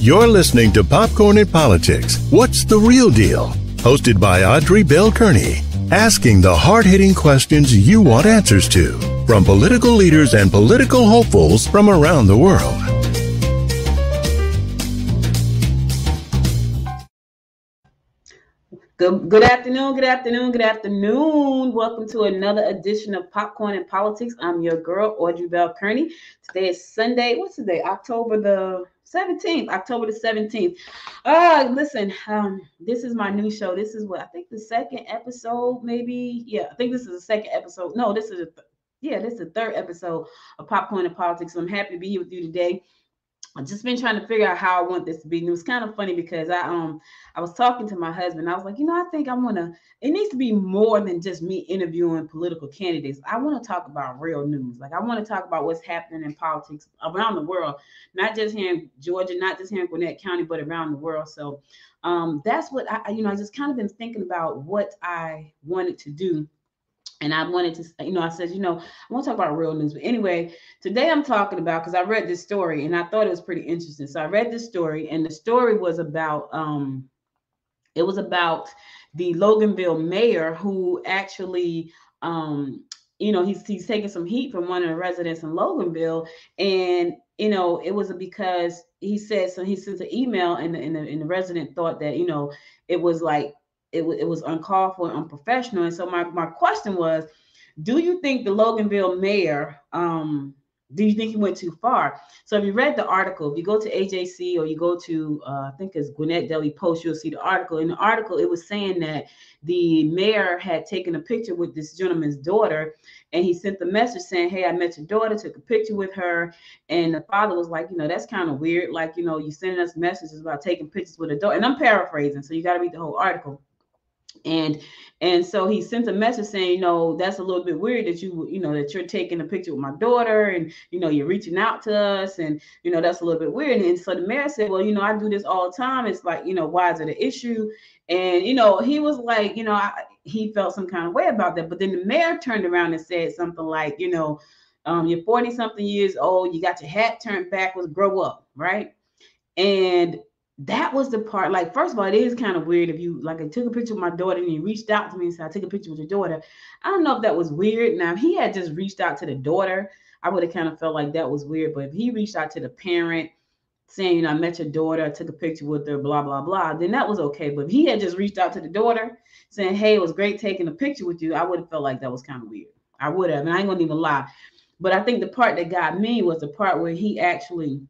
You're listening to Popcorn and Politics. What's the real deal? Hosted by Audrey Bell Kearney. Asking the hard-hitting questions you want answers to from political leaders and political hopefuls from around the world. Good afternoon, good afternoon, good afternoon. Welcome to another edition of Popcorn and Politics. I'm your girl, Audrey Bell Kearney. Today is Sunday. What's today? October the 17th. Listen, this is my new show. This is what I think the second episode, maybe. Yeah, I think this is the second episode. No, this is the third episode of Popcorn and Politics. So I'm happy to be here with you today. I've just been trying to figure out how I want this to be. And it was kind of funny because I was talking to my husband. I was like, I think it needs to be more than just me interviewing political candidates. I want to talk about real news. Like I want to talk about what's happening in politics around the world, not just here in Georgia, not just here in Gwinnett County, but around the world. So that's what I just kind of been thinking about what I wanted to do. And I wanted to, I said, I want to talk about real news. But anyway, today I'm talking about, because I read this story and I thought it was pretty interesting. So I read this story, and the story was about, the Loganville mayor who actually, he's taking some heat from one of the residents in Loganville. And, it was because he said, so he sent an email and the resident thought that, it was like, it was uncalled for and unprofessional. And so my question was, do you think the Loganville mayor, do you think he went too far? So if you read the article, if you go to AJC or you go to, I think it's Gwinnett Daily Post, you'll see the article. In the article, it was saying that the mayor had taken a picture with this gentleman's daughter, and he sent the message saying, hey, I met your daughter, took a picture with her. And the father was like, that's kind of weird. Like, you're sending us messages about taking pictures with a daughter. And I'm paraphrasing, so you got to read the whole article. And so he sent a message saying, that's a little bit weird that that you're taking a picture with my daughter, and you're reaching out to us, and that's a little bit weird. And so the mayor said, well, I do this all the time. It's like, why is it an issue? And he was like, he felt some kind of way about that. But then the mayor turned around and said something like, you're 40 something years old, you got your hat turned backwards, grow up, right? And that was the part, like, first of all, it is kind of weird if you, like, I took a picture with my daughter and you reached out to me and said, I took a picture with your daughter. I don't know if that was weird. Now, if he had just reached out to the daughter, I would have kind of felt like that was weird. But if he reached out to the parent saying, I met your daughter, I took a picture with her, blah, blah, blah, then that was okay. But if he had just reached out to the daughter saying, hey, it was great taking a picture with you, I would have felt like that was kind of weird. I would have, and I ain't gonna even lie. But I think the part that got me was the part where he actually,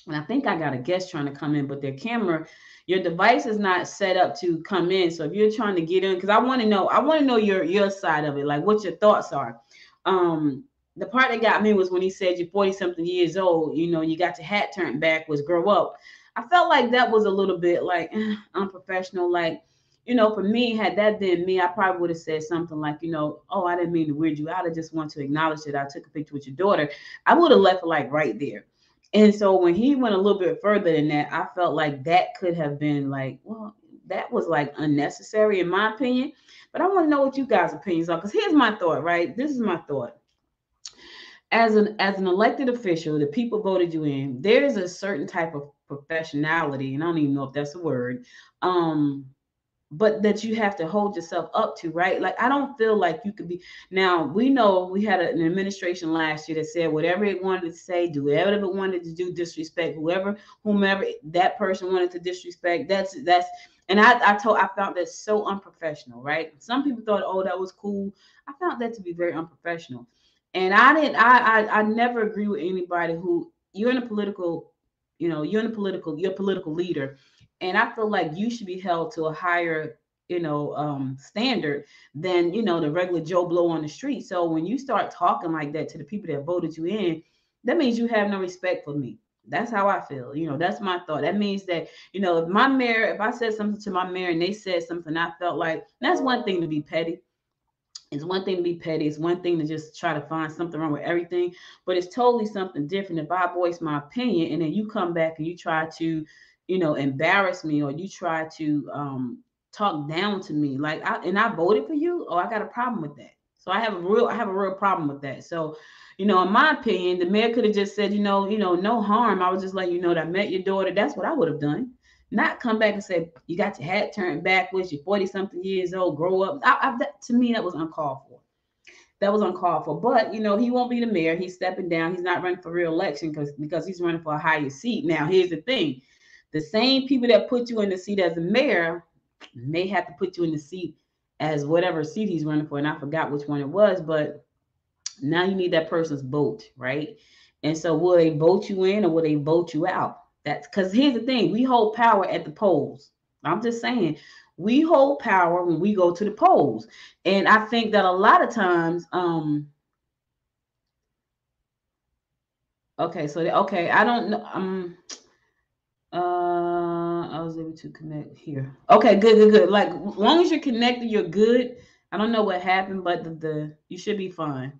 and I think I got a guest trying to come in, but your device is not set up to come in. So if you're trying to get in, because I want to know your side of it, like what your thoughts are. The part that got me was when he said you're 40 something years old, you got your hat turned backwards, grow up. I felt like that was a little bit like unprofessional. Like, for me, had that been me, I probably would have said something like, oh, I didn't mean to weird you out. I just want to acknowledge that I took a picture with your daughter. I would have left it like right there. And so when he went a little bit further than that, I felt like that could have been like, well, that was like unnecessary in my opinion. But I want to know what you guys' opinions are, because here's my thought, right? This is my thought. As an elected official, the people voted you in, there is a certain type of professionality, and I don't even know if that's a word, but that you have to hold yourself up to, right? Like, I don't feel like you could be. Now, we know we had an administration last year that said whatever it wanted to say, do whatever it wanted to do, disrespect whomever that person wanted to disrespect. That's, and I found that so unprofessional, right? Some people thought, oh, that was cool. I found that to be very unprofessional. And I never agree with anybody who, you're a political leader. And I feel like you should be held to a higher, standard than, the regular Joe Blow on the street. So when you start talking like that to the people that voted you in, that means you have no respect for me. That's how I feel. That's my thought. That means that, if I said something to my mayor and they said something, I felt like, that's one thing to be petty. It's one thing to be petty. It's one thing to just try to find something wrong with everything. But it's totally something different if I voice my opinion and then you come back and you try to, embarrass me, or you try to talk down to me. Like, I voted for you. Oh, I got a problem with that. So I have a real problem with that. So, You know, in my opinion, the mayor could have just said, no harm. I was just letting you know that I met your daughter. That's what I would have done. Not come back and say, you got your hat turned backwards, you're 40-something years old, grow up. To me, that was uncalled for. That was uncalled for. But, he won't be the mayor. He's stepping down. He's not running for re-election because he's running for a higher seat. Now, here's the thing. The same people that put you in the seat as a mayor may have to put you in the seat as whatever seat he's running for. And I forgot which one it was, but now you need that person's vote, right? And so will they vote you in or will they vote you out? That's because here's the thing. We hold power at the polls. I'm just saying, we hold power when we go to the polls. And I think that a lot of times, I don't know. I was able to connect here. Okay, good. Like, as long as you're connected, you're good. I don't know what happened, but you should be fine.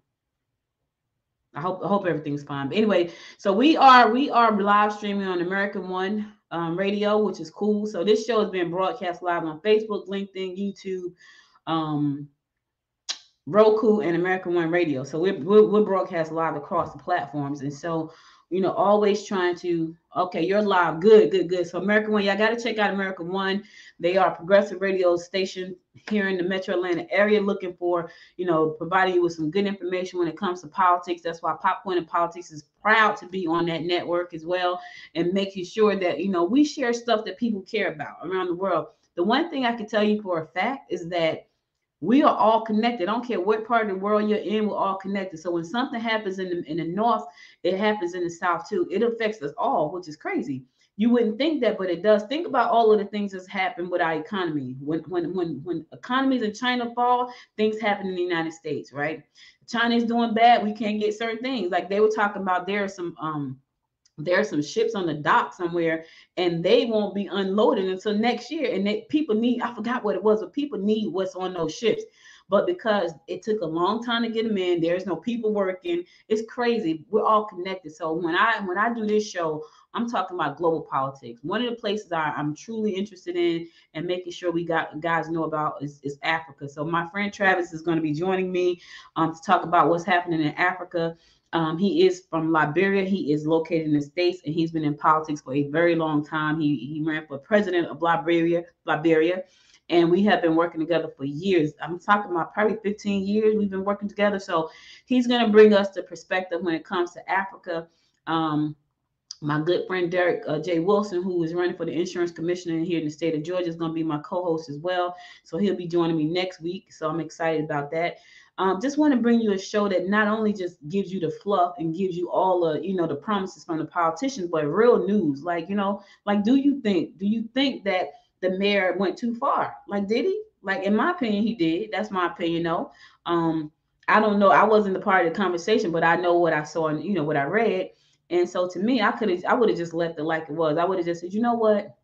I hope everything's fine. But anyway, so we are live streaming on American One Radio, which is cool. So this show is being broadcast live on Facebook, LinkedIn, YouTube, Roku, and American One Radio. So we're broadcast live across the platforms, and so always trying to. Okay, you're live. Good. So American One, y'all got to check out American One. They are a progressive radio station here in the Metro Atlanta area, looking for providing you with some good information when it comes to politics. That's why Popcorn and Politics is proud to be on that network as well, and making sure that we share stuff that people care about around the world. The one thing I can tell you for a fact is that we are all connected. I don't care what part of the world you're in, we're all connected. So when something happens in the north, it happens in the south too. It affects us all, which is crazy. You wouldn't think that, but it does. Think about all of the things that's happened with our economy. When economies in China fall, things happen in the United States, right? China is doing bad. We can't get certain things. Like they were talking about, there are some ships on the dock somewhere and they won't be unloaded until next year. And people need, I forgot what it was, but people need what's on those ships. But because it took a long time to get them in, there's no people working. It's crazy. We're all connected. So when I do this show, I'm talking about global politics. One of the places I'm truly interested in and making sure guys know about is Africa. So my friend Travis is going to be joining me to talk about what's happening in Africa. He is from Liberia. He is located in the States, and he's been in politics for a very long time. He ran for president of Liberia, and we have been working together for years. I'm talking about probably 15 years we've been working together. So he's going to bring us the perspective when it comes to Africa. My good friend Derek J. Wilson, who is running for the insurance commissioner here in the state of Georgia, is going to be my co-host as well. So he'll be joining me next week. So I'm excited about that. Just want to bring you a show that not only just gives you the fluff and gives you all the promises from the politicians, but real news. Like, do you think that the mayor went too far? Like, did he? Like, in my opinion, he did. That's my opinion, though. I don't know. I wasn't a part of the conversation, but I know what I saw and what I read. And so to me, I would have just left it like it was. I would have just said, you know what?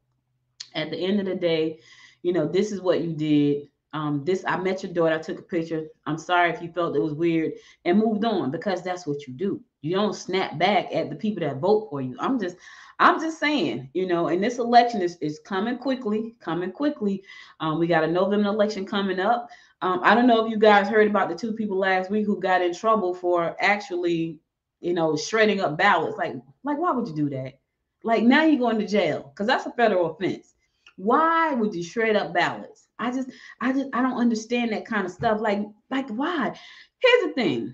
At the end of the day, this is what you did. I met your daughter. I took a picture. I'm sorry if you felt it was weird, and moved on, because that's what you do. You don't snap back at the people that vote for you. I'm just saying, and this election is coming quickly. We got a November election coming up. I don't know if you guys heard about the two people last week who got in trouble for actually, shredding up ballots. Like why would you do that? Like, now you're going to jail because that's a federal offense. Why would you shred up ballots? I don't understand that kind of stuff. Like why? Here's the thing.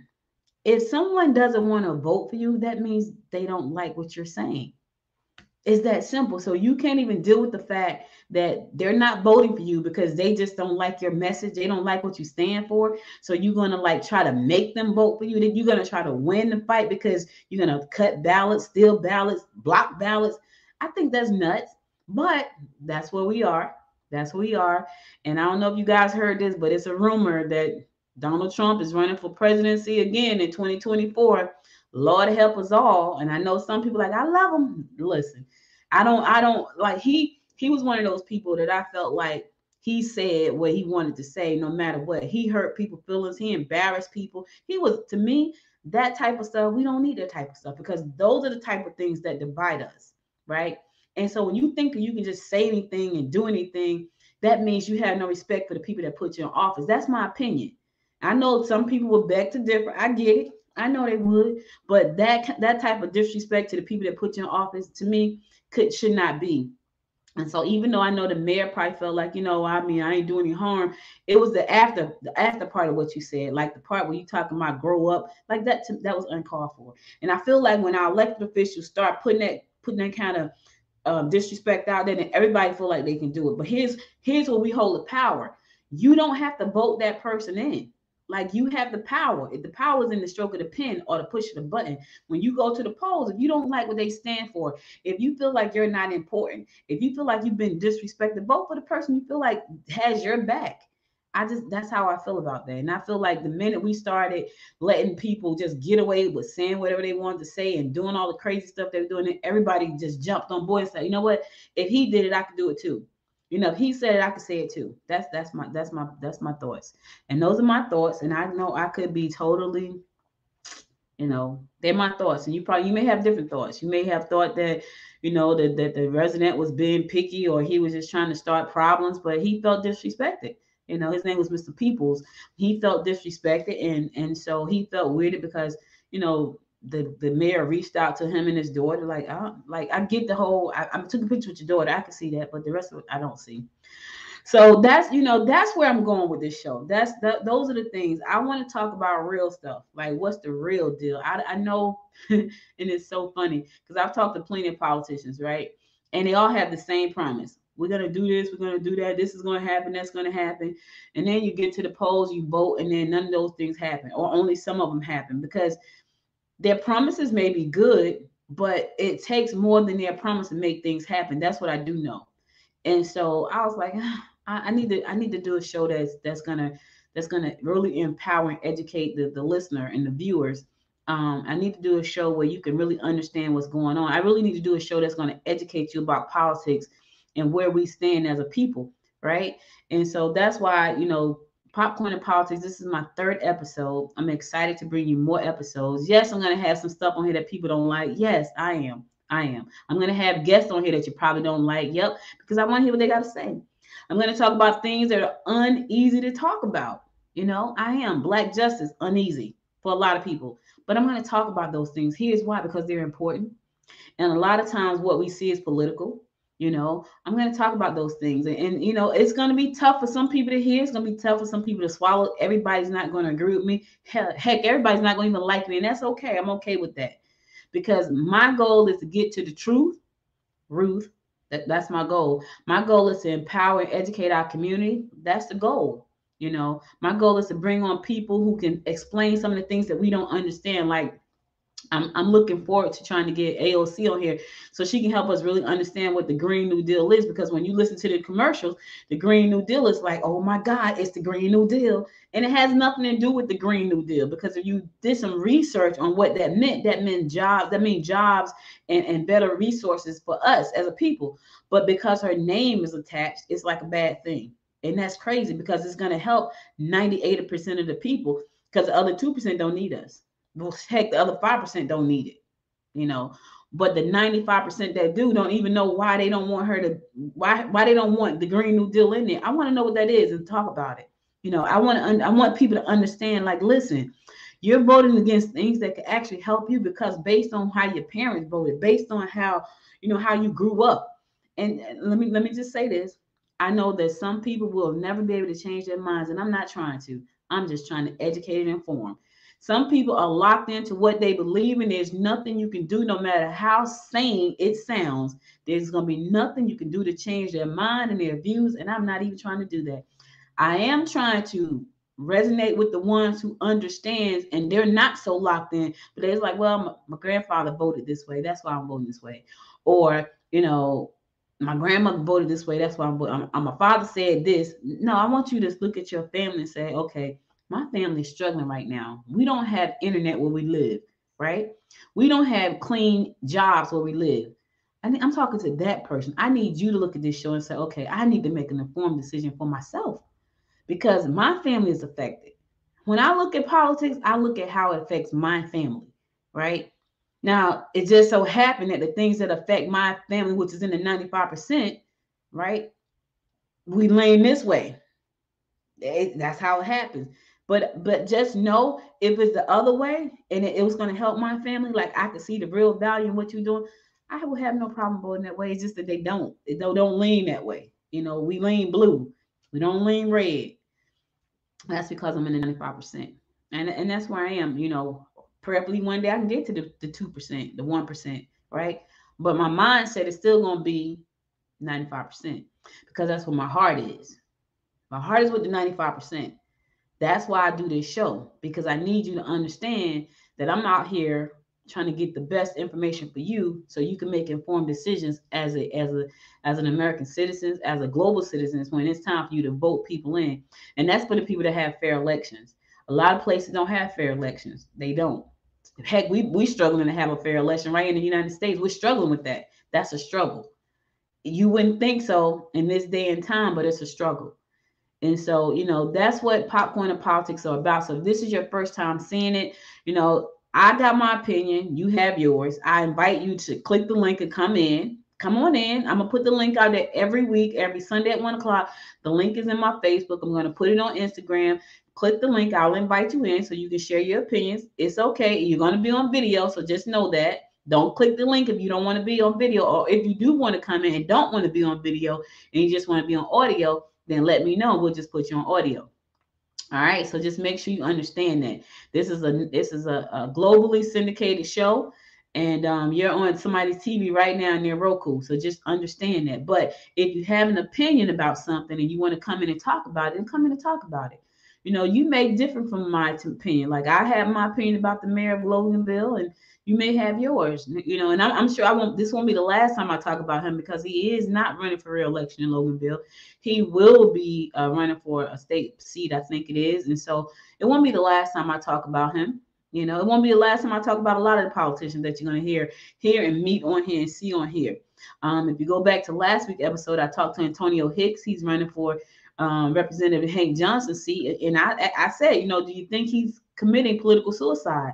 If someone doesn't want to vote for you, that means they don't like what you're saying. It's that simple. So you can't even deal with the fact that they're not voting for you because they just don't like your message. They don't like what you stand for. So you're going to try to make them vote for you. Then you're going to try to win the fight because you're going to cut ballots, steal ballots, block ballots. I think that's nuts, but that's where we are. And I don't know if you guys heard this, but it's a rumor that Donald Trump is running for presidency again in 2024. Lord help us all. And I know some people I love him. Listen, I don't like, he was one of those people that I felt like he said what he wanted to say, no matter what. He hurt people's feelings. He embarrassed people. To me, that type of stuff, we don't need that type of stuff, because those are the type of things that divide us, right? And so when you think that you can just say anything and do anything, that means you have no respect for the people that put you in office. That's my opinion. I know some people will beg to differ. I get it. I know they would, but that type of disrespect to the people that put you in office, to me, should not be. And so even though I know the mayor probably felt like, I mean, I ain't doing any harm, it was the after part of what you said, like the part where you talking about grow up, like that was uncalled for. And I feel like when our elected officials start putting that kind of disrespect out there, then everybody feel like they can do it. But here's where we hold the power. You don't have to vote that person in. Like, you have the power. If the power is in the stroke of the pen or the push of the button, when you go to the polls, if you don't like what they stand for, if you feel like you're not important, if you feel like you've been disrespected, vote for the person you feel like has your back. That's how I feel about that. And I feel like the minute we started letting people just get away with saying whatever they wanted to say and doing all the crazy stuff they were doing, everybody just jumped on board and said, you know what? If he did it, I could do it too. If he said it, I could say it too. That's my thoughts. And those are my thoughts. And I know I could be totally, they're my thoughts. And you may have different thoughts. You may have thought that, that the resident was being picky, or he was just trying to start problems, but he felt disrespected. His name was Mr. Peoples. He felt disrespected, and so he felt weirded because, the mayor reached out to him and his daughter. I get the whole. I took a picture with your daughter. I can see that, but the rest of it I don't see. So that's where I'm going with this show. Those are the things I want to talk about. Real stuff, like what's the real deal. I know, and it's so funny because I've talked to plenty of politicians, right? And they all have the same promise. We're gonna do this. We're gonna do that. This is gonna happen. That's gonna happen. And then you get to the polls, you vote, and then none of those things happen, or only some of them happen, because their promises may be good, but it takes more than their promise to make things happen. That's what I do know. And so I was like, I need to do a show that's gonna really empower and educate the listener and the viewers. I need to do a show where you can really understand what's going on. I really need to do a show that's going to educate you about politics and where we stand as a people, right? And so that's why, Popcorn and Politics, this is my third episode. I'm excited to bring you more episodes. Yes, I'm going to have some stuff on here that people don't like. Yes, I am. I'm going to have guests on here that you probably don't like. Yep, because I want to hear what they got to say. I'm going to talk about things that are uneasy to talk about. I am. Black justice, uneasy for a lot of people. But I'm going to talk about those things. Here's why: because they're important. And a lot of times what we see is political. I'm going to talk about those things. And it's going to be tough for some people to hear. It's going to be tough for some people to swallow. Everybody's not going to agree with me. Heck, everybody's not going to even like me. And that's okay. I'm okay with that. Because my goal is to get to the truth. Ruth, that's my goal. My goal is to empower and educate our community. That's the goal. My goal is to bring on people who can explain some of the things that we don't understand. Like, I'm looking forward to trying to get AOC on here so she can help us really understand what the Green New Deal is. Because when you listen to the commercials, the Green New Deal is like, oh my God, it's the Green New Deal. And it has nothing to do with the Green New Deal, because if you did some research on what that meant jobs and better resources for us as a people. But because her name is attached, it's like a bad thing. And that's crazy, because it's going to help 98% of the people, because the other 2% don't need us. Well, heck, the other 5% don't need it, but the 95% that do don't even know why they don't want her to, why they don't want the Green New Deal in there. I want to know what that is and talk about it. I want people to understand, like, listen, you're voting against things that can actually help you, because based on how your parents voted, based on how you grew up. And let me just say this. I know that some people will never be able to change their minds, and I'm not trying to. I'm just trying to educate and inform. Some people are locked into what they believe, and there's nothing you can do, no matter how sane it sounds. There's going to be nothing you can do to change their mind and their views, and I'm not even trying to do that. I am trying to resonate with the ones who understands, and they're not so locked in, but they're like, well, my grandfather voted this way, that's why I'm voting this way. Or, my grandmother voted this way, that's why I'm voting. My father said this. No, I want you to look at your family and say, okay, my family's struggling right now. We don't have internet where we live, right? We don't have clean jobs where we live. I'm talking to that person. I need you to look at this show and say, okay, I need to make an informed decision for myself, because my family is affected. When I look at politics, I look at how it affects my family, right? Now, it just so happened that the things that affect my family, which is in the 95%, right, we lean this way. That's how it happens. But just know if it's the other way and it was going to help my family, like I could see the real value in what you're doing, I would have no problem voting that way. It's just that they don't lean that way. We lean blue. We don't lean red. That's because I'm in the 95%. And that's where I am, Preferably one day I can get to the 2%, the 1%, right? But my mindset is still gonna be 95% because that's what my heart is. My heart is with the 95%. That's why I do this show, because I need you to understand that I'm out here trying to get the best information for you so you can make informed decisions as an American citizen, as a global citizen when it's time for you to vote people in. And that's for the people that have fair elections. A lot of places don't have fair elections. They don't. Heck, we struggling to have a fair election right in the United States. We're struggling with that. That's a struggle. You wouldn't think so in this day and time, but it's a struggle. And so, that's what Popcorn and Politics are about. So if this is your first time seeing it, I got my opinion. You have yours. I invite you to click the link and come in. Come on in. I'm going to put the link out there every week, every Sunday at 1 o'clock. The link is in my Facebook. I'm going to put it on Instagram. Click the link. I'll invite you in so you can share your opinions. It's okay. You're going to be on video, so just know that. Don't click the link if you don't want to be on video, or if you do want to come in and don't want to be on video and you just want to be on audio, then let me know. We'll just put you on audio. All right. So just make sure you understand that this is a globally syndicated show, and you're on somebody's TV right now near Roku. So just understand that. But if you have an opinion about something and you want to come in and talk about it, then come in and talk about it. You may differ from my opinion. Like I have my opinion about the mayor of Loganville, and you may have yours, and I'm sure this won't be the last time I talk about him, because he is not running for re-election in Loganville. He will be running for a state seat, I think it is. And so it won't be the last time I talk about him. It won't be the last time I talk about a lot of the politicians that you're going to hear and meet on here and see on here. If you go back to last week's episode, I talked to Antonio Hicks. He's running for Representative Hank Johnson's seat. And I said, do you think he's committing political suicide?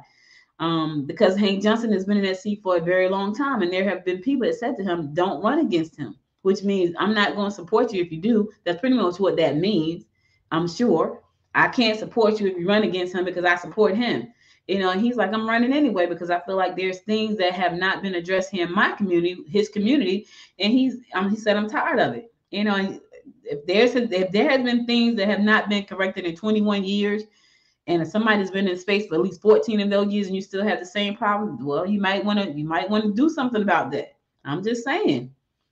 Because Hank Johnson has been in that seat for a very long time. And there have been people that said to him, don't run against him, which means I'm not going to support you if you do. That's pretty much what that means. I'm sure I can't support you if you run against him because I support him. And he's like, I'm running anyway because I feel like there's things that have not been addressed here in my community, his community. And he said, I'm tired of it. If there has been things that have not been corrected in 21 years, and if somebody's been in space for at least 14 of those years and you still have the same problem, well, you might want to do something about that. I'm just saying.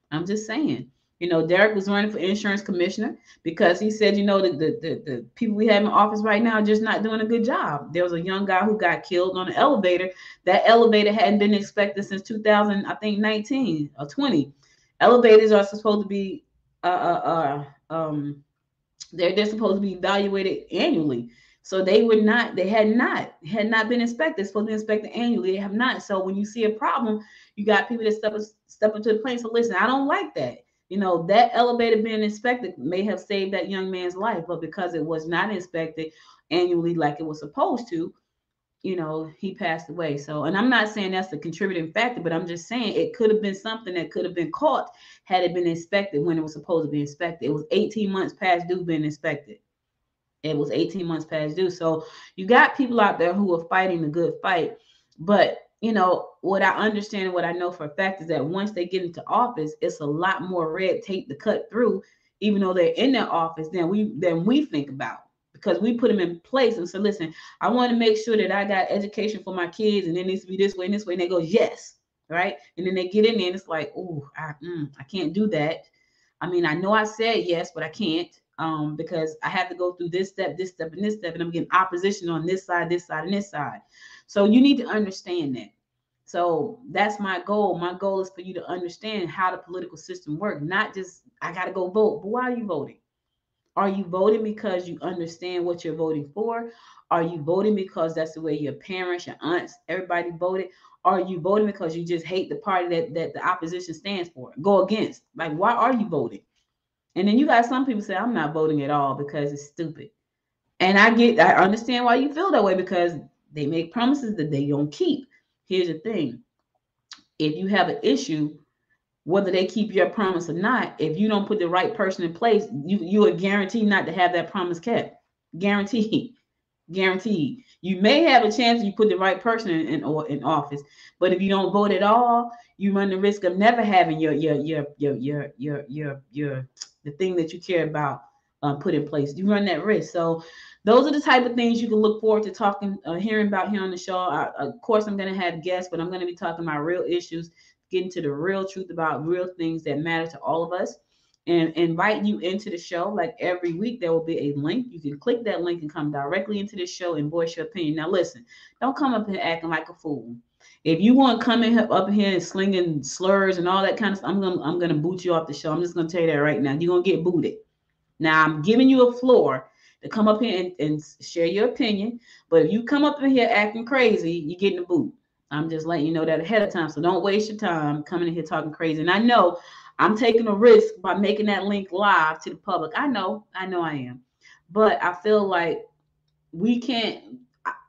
Derek was running for insurance commissioner because he said, the people we have in office right now are just not doing a good job. There was a young guy who got killed on an elevator. That elevator hadn't been inspected since 2019 or 20. Elevators are supposed to be they're supposed to be evaluated annually. So they had not been inspected. They're supposed to be inspected annually. They have not. So when you see a problem, you got people that step up to the plate. So listen, I don't like that. That elevator being inspected may have saved that young man's life, but because it was not inspected annually like it was supposed to, he passed away. So, and I'm not saying that's the contributing factor, but I'm just saying it could have been something that could have been caught had it been inspected when it was supposed to be inspected. It was 18 months past due being inspected. It was 18 months past due. So you got people out there who are fighting the good fight. But, what I understand and what I know for a fact is that once they get into office, it's a lot more red tape to cut through, even though they're in their office, than we think about. Because we put them in place and say, listen, I want to make sure that I got education for my kids, and it needs to be this way and this way. And they go, yes. Right. And then they get in there and it's like, oh, I can't do that. I mean, I know I said yes, but I can't. Because I have to go through this step, and this step, and I'm getting opposition on this side, and this side. So you need to understand that. So that's my goal. My goal is for you to understand how the political system works, not just I got to go vote. But why are you voting? Are you voting because you understand what you're voting for? Are you voting because that's the way your parents, your aunts, everybody voted? Are you voting because you just hate the party that the opposition stands for? Go against. Like, why are you voting? And then you got some people say, I'm not voting at all because it's stupid. And I understand why you feel that way, because they make promises that they don't keep. Here's the thing. If you have an issue, whether they keep your promise or not, if you don't put the right person in place, you are guaranteed not to have that promise kept. Guaranteed. Guaranteed. You may have a chance if you put the right person in office, but if you don't vote at all, you run the risk of never having your the thing that you care about put in place. You run that risk. So those are the type of things you can look forward to talking, hearing about here on the show. Of course, I'm going to have guests, but I'm going to be talking about real issues, getting to the real truth about real things that matter to all of us, and invite you into the show. Like every week, there will be a link. You can click that link and come directly into the show and voice your opinion. Now, listen, don't come up here acting like a fool. If you want to come in up here and slinging slurs and all that kind of stuff, I'm gonna boot you off the show. I'm just gonna tell you that right now. You're gonna get booted. Now I'm giving you a floor to come up here and share your opinion. But if you come up in here acting crazy, you're getting a boot. I'm just letting you know that ahead of time. So don't waste your time coming in here talking crazy. And I know I'm taking a risk by making that link live to the public. I know I am. But I feel like we can't,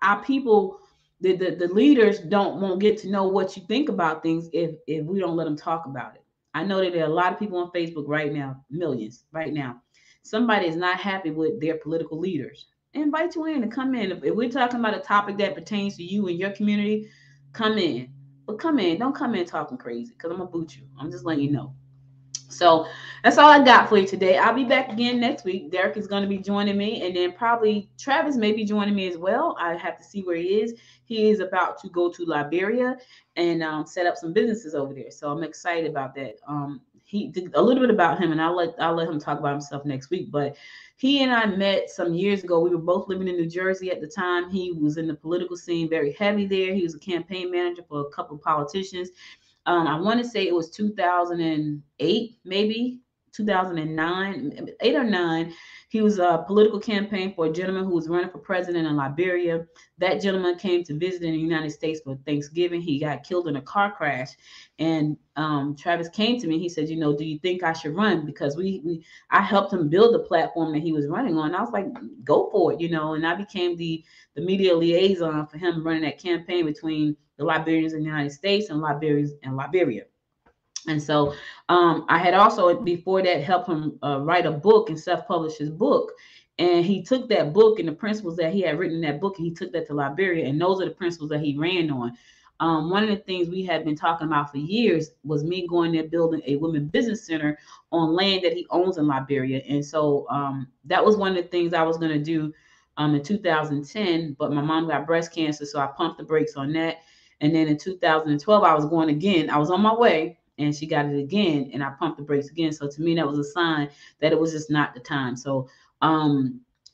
our people, the leaders won't get to know what you think about things if we don't let them talk about it. I know that there are a lot of people on Facebook right now, millions right now. Somebody is not happy with their political leaders. Invite you in to come in. If we're talking about a topic that pertains to you and your community, come in. But come in. Don't come in talking crazy because I'm gonna boot you. I'm just letting you know. So that's all I got for you today. I'll be back again next week. Derek is going to be joining me, and then probably Travis may be joining me as well. I have to see where he is. He is about to go to Liberia and set up some businesses over there. So I'm excited about that. He did a little bit about him, and I'll let him talk about himself next week. But he and I met some years ago. We were both living in New Jersey at the time. He was in the political scene, very heavy there. He was a campaign manager for a couple of politicians. I want to say it was 2008, maybe 2009, 8 or 9. He was a political campaign for a gentleman who was running for president in Liberia. That gentleman came to visit in the United States for Thanksgiving. He got killed in a car crash, and Travis came to me. He said, do you think I should run? Because I helped him build the platform that he was running on. I was like, go for it, and I became the media liaison for him running that campaign between the Liberians in the United States and Liberians in Liberia. And so I had also, before that, helped him write a book and self-publish his book. And he took that book and the principles that he had written in that book, and he took that to Liberia. And those are the principles that he ran on. One of the things we had been talking about for years was me going there building a women business center on land that he owns in Liberia. And so that was one of the things I was going to do in 2010, but my mom got breast cancer, so I pumped the brakes on that. And then in 2012, I was going again. I was on my way, and she got it again, and I pumped the brakes again. So to me, that was a sign that it was just not the time. So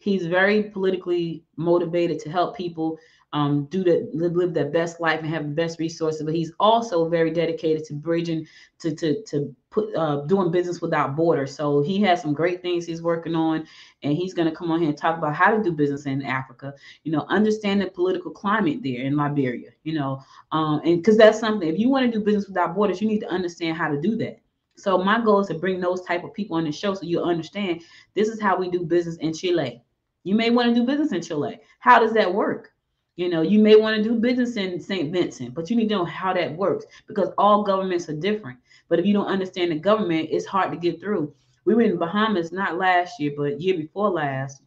he's very politically motivated to help people live their best life and have the best resources. But he's also very dedicated to bridging to put doing business without borders. So he has some great things he's working on, and he's going to come on here and talk about how to do business in Africa. Understand the political climate there in Liberia. And because that's something. If you want to do business without borders, you need to understand how to do that. So my goal is to bring those type of people on the show so you understand this is how we do business in Chile. You may want to do business in Chile. How does that work? You may want to do business in St. Vincent, but you need to know how that works because all governments are different. But if you don't understand the government, it's hard to get through. We were in Bahamas, not last year, but year before last.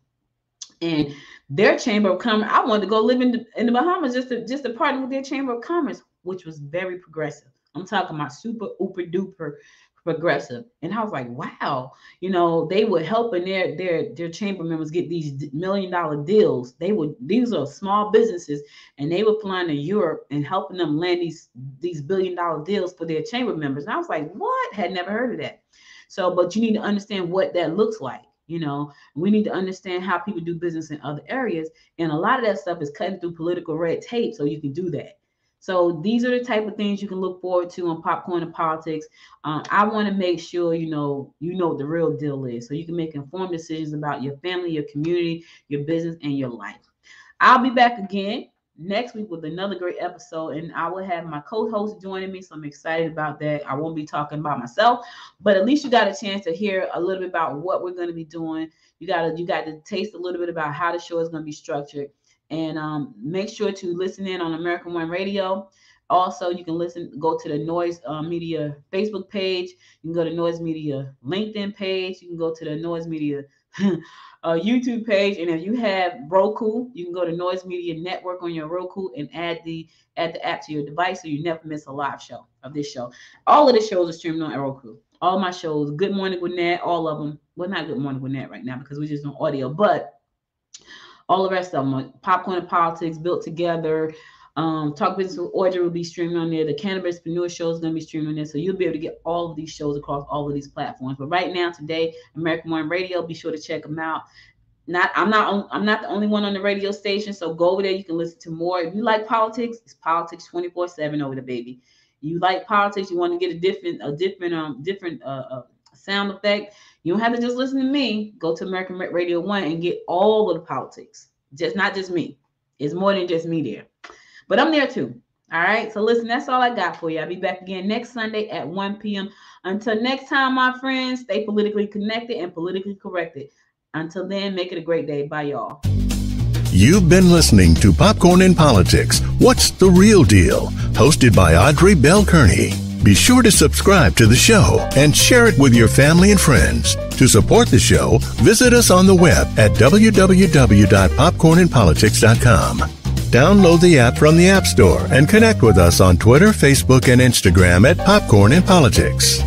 And their chamber of commerce, I wanted to go live in the Bahamas just to partner with their chamber of commerce, which was very progressive. I'm talking about super, uber duper progressive. And I was like, wow, they were helping their chamber members get these $1 million deals. These are small businesses, and they were flying to Europe and helping them land these $1 billion deals for their chamber members. And I was like, what? Had never heard of that. So, but you need to understand what that looks like. We need to understand how people do business in other areas. And a lot of that stuff is cutting through political red tape so you can do that. So these are the type of things you can look forward to on Popcorn and Politics. I want to make sure you know what the real deal is, so you can make informed decisions about your family, your community, your business, and your life. I'll be back again next week with another great episode, and I will have my co-host joining me, so I'm excited about that. I won't be talking about myself, but at least you got a chance to hear a little bit about what we're going to be doing. You got to taste a little bit about how the show is going to be structured. And make sure to listen in on American One Radio. Also, you can go to the Noise Media Facebook page. You can go to Noise Media LinkedIn page. You can go to the Noise Media YouTube page. And if you have Roku, you can go to Noise Media Network on your Roku and add the app to your device so you never miss a live show of this show. All of the shows are streaming on Roku. All my shows, Good Morning with Nat, all of them. Well, not Good Morning with Nat right now because we're just on audio, but all the rest of them, like Popcorn and Politics, Built Together, Talk Business with Audrey will be streaming on there. The Cannabispreneur show is going to be streaming on there. So you'll be able to get all of these shows across all of these platforms. But right now, today, American One Radio, be sure to check them out. I'm not the only one on the radio station, so go over there. You can listen to more. If you like politics, it's politics 24/7 over there, baby. You like politics, you want to get a different sound effect. You don't have to just listen to me. Go to American Radio 1 and get all of the politics. Not just me. It's more than just me there. But I'm there too. All right. So listen, that's all I got for you. I'll be back again next Sunday at 1 p.m. Until next time, my friends, stay politically connected and politically corrected. Until then, make it a great day. Bye, y'all. You've been listening to Popcorn in Politics. What's the Real Deal? Hosted by Audrey Bell Kearney. Be sure to subscribe to the show and share it with your family and friends. To support the show, visit us on the web at www.popcorninpolitics.com. Download the app from the App Store and connect with us on Twitter, Facebook, and Instagram at Popcorn in Politics.